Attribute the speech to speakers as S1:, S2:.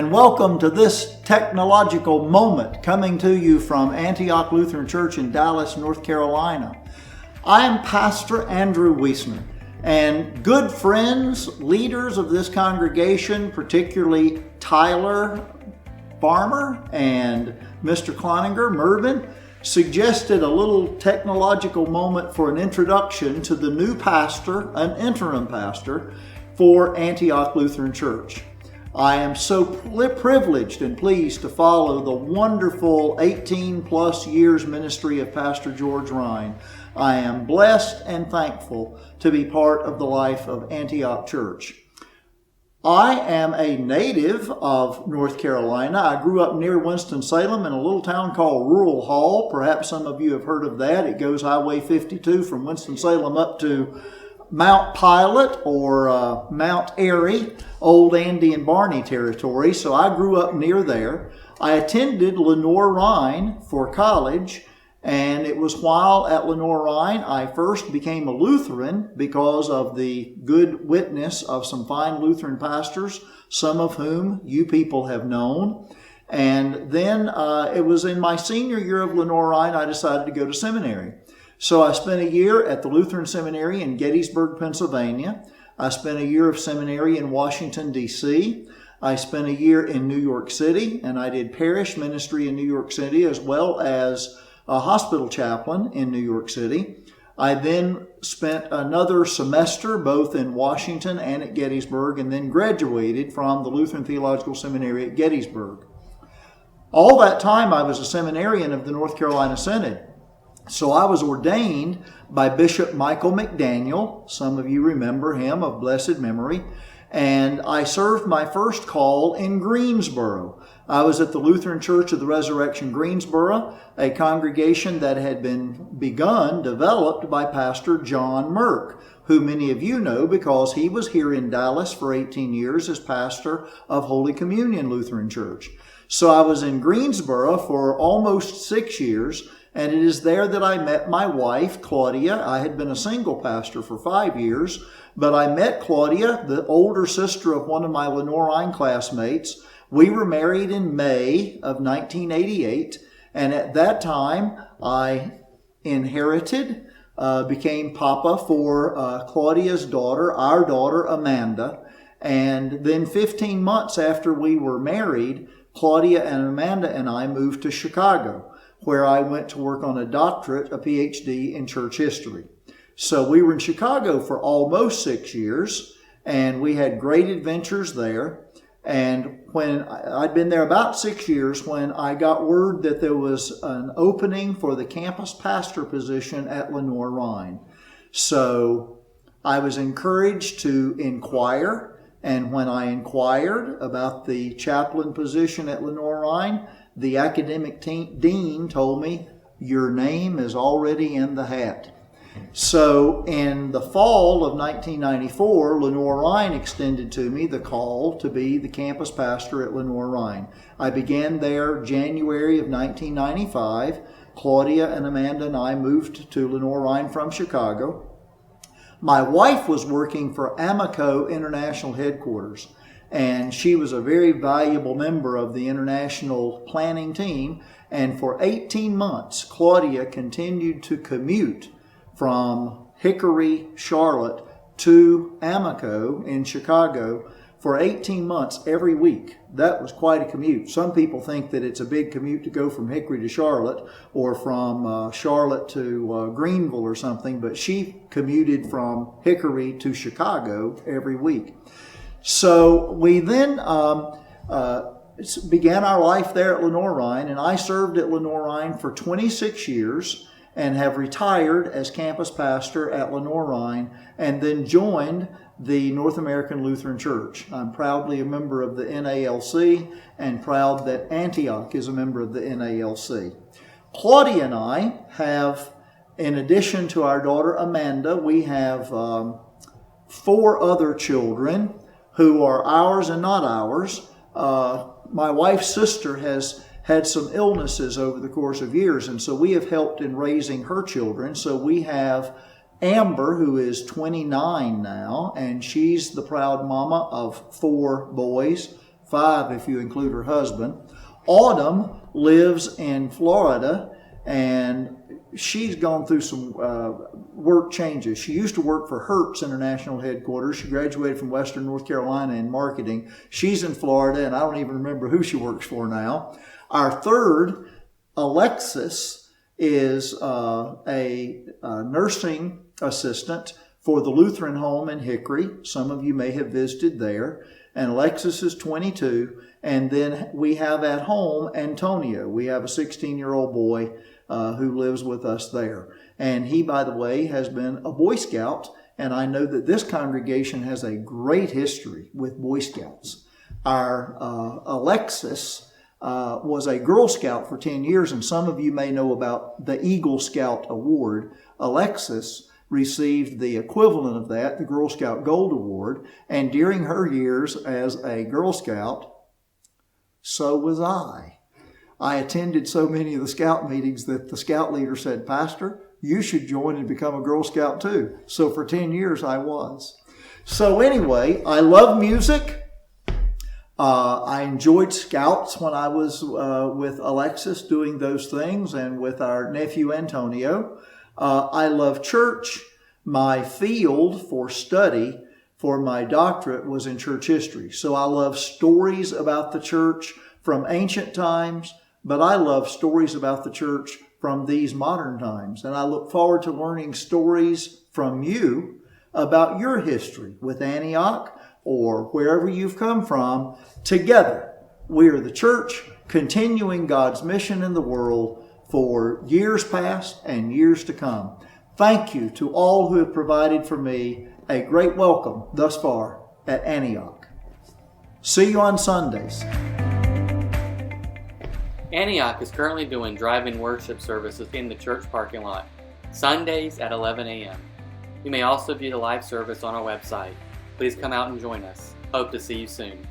S1: and welcome to this technological moment coming to you from Antioch Lutheran Church in Dallas, North Carolina. I am Pastor Andrew Weisner, and good friends, leaders of this congregation, particularly Tyler Farmer and Mr. Cloninger, Mervyn, suggested a little technological moment for an introduction to the new pastor, an interim pastor, for Antioch Lutheran Church. I am so privileged and pleased to follow the wonderful 18 plus years ministry of Pastor George Ryan. I am blessed and thankful to be part of the life of Antioch Church. I am a native of North Carolina. I grew up near Winston-Salem in a little town called Rural Hall. Perhaps some of you have heard of that. It goes Highway 52 from Winston-Salem up to Mount Pilot or Mount Airy, Old Andy and Barney territory. So I grew up near there. I attended Lenoir-Rhyne for college, and it was while at Lenoir-Rhyne I first became a Lutheran because of the good witness of some fine Lutheran pastors, some of whom you people have known. And then it was in my senior year of Lenoir-Rhyne I decided to go to seminary. So I spent a year at the Lutheran Seminary in Gettysburg, Pennsylvania. I spent a year of seminary in Washington, D.C. I spent a year in New York City, and I did parish ministry in New York City as well as a hospital chaplain in New York City. I then spent another semester both in Washington and at Gettysburg, and then graduated from the Lutheran Theological Seminary at Gettysburg. All that time I was a seminarian of the North Carolina Synod. So I was ordained by Bishop Michael McDaniel. Some of you remember him of blessed memory. And I served my first call in Greensboro. I was at the Lutheran Church of the Resurrection Greensboro, a congregation that had been developed by Pastor John Merck, who many of you know because he was here in Dallas for 18 years as pastor of Holy Communion Lutheran Church. So I was in Greensboro for almost 6 years. And it is there that I met my wife, Claudia. I had been a single pastor for 5 years, but I met Claudia, the older sister of one of my Lenoir-Rhyne classmates. We were married in May of 1988, and at that time I inherited, became papa for Claudia's daughter, our daughter Amanda. And then 15 months after we were married, Claudia and Amanda and I moved to Chicago, where I went to work on a doctorate, a PhD in church history. So we were in Chicago for almost 6 years, and we had great adventures there. And when I'd been there about 6 years, when I got word that there was an opening for the campus pastor position at Lenoir-Rhyne. So I was encouraged to inquire, and when I inquired about the chaplain position at Lenoir-Rhyne, the academic dean told me, your name is already in the hat. So in the fall of 1994, Lenoir-Rhyne extended to me the call to be the campus pastor at Lenoir-Rhyne. I began there January of 1995. Claudia and Amanda and I moved to Lenoir-Rhyne from Chicago. My wife was working for Amico International Headquarters, and she was a very valuable member of the international planning team. And for 18 months, Claudia continued to commute from Hickory, Charlotte, to Amico in Chicago for 18 months every week. That was quite a commute. Some people think that it's a big commute to go from Hickory to Charlotte or from Charlotte to Greenville or something, but she commuted from Hickory to Chicago every week. So we then began our life there at Lenoir-Rhyne, and I served at Lenoir-Rhyne for 26 years and have retired as campus pastor at Lenoir-Rhyne and then joined the North American Lutheran Church. I'm proudly a member of the NALC and proud that Antioch is a member of the NALC. Claudia and I have, in addition to our daughter Amanda, we have 4 other children who are ours and not ours. My wife's sister has had some illnesses over the course of years, and so we have helped in raising her children. So we have Amber, who is 29 now, and she's the proud mama of 4 boys, 5 if you include her husband. Autumn lives in Florida, and she's gone through some work changes. She used to work for Hertz International Headquarters. She graduated from Western North Carolina in marketing. She's in Florida, and I don't even remember who she works for now. Our third, Alexis, is a nursing assistant for the Lutheran home in Hickory. Some of you may have visited there. And Alexis is 22. And then we have at home Antonio. We have a 16-year-old boy who lives with us there. And he, by the way, has been a Boy Scout. And I know that this congregation has a great history with Boy Scouts. Our Alexis was a Girl Scout for 10 years. And some of you may know about the Eagle Scout Award. Alexis received the equivalent of that, the Girl Scout Gold Award. And during her years as a Girl Scout, so was I. I attended so many of the Scout meetings that the Scout leader said, "Pastor, you should join and become a Girl Scout too." So for 10 years I was. So anyway, I love music. I enjoyed Scouts when I was with Alexis doing those things, and with our nephew Antonio. I love church. My field for study for my doctorate was in church history. So I love stories about the church from ancient times, but I love stories about the church from these modern times. And I look forward to learning stories from you about your history with Antioch or wherever you've come from. Together, we are the church continuing God's mission in the world for years past and years to come. Thank you to all who have provided for me a great welcome thus far at Antioch. See you on Sundays.
S2: Antioch is currently doing drive-in worship services in the church parking lot, Sundays at 11 a.m. You may also view the live service on our website. Please come out and join us. Hope to see you soon.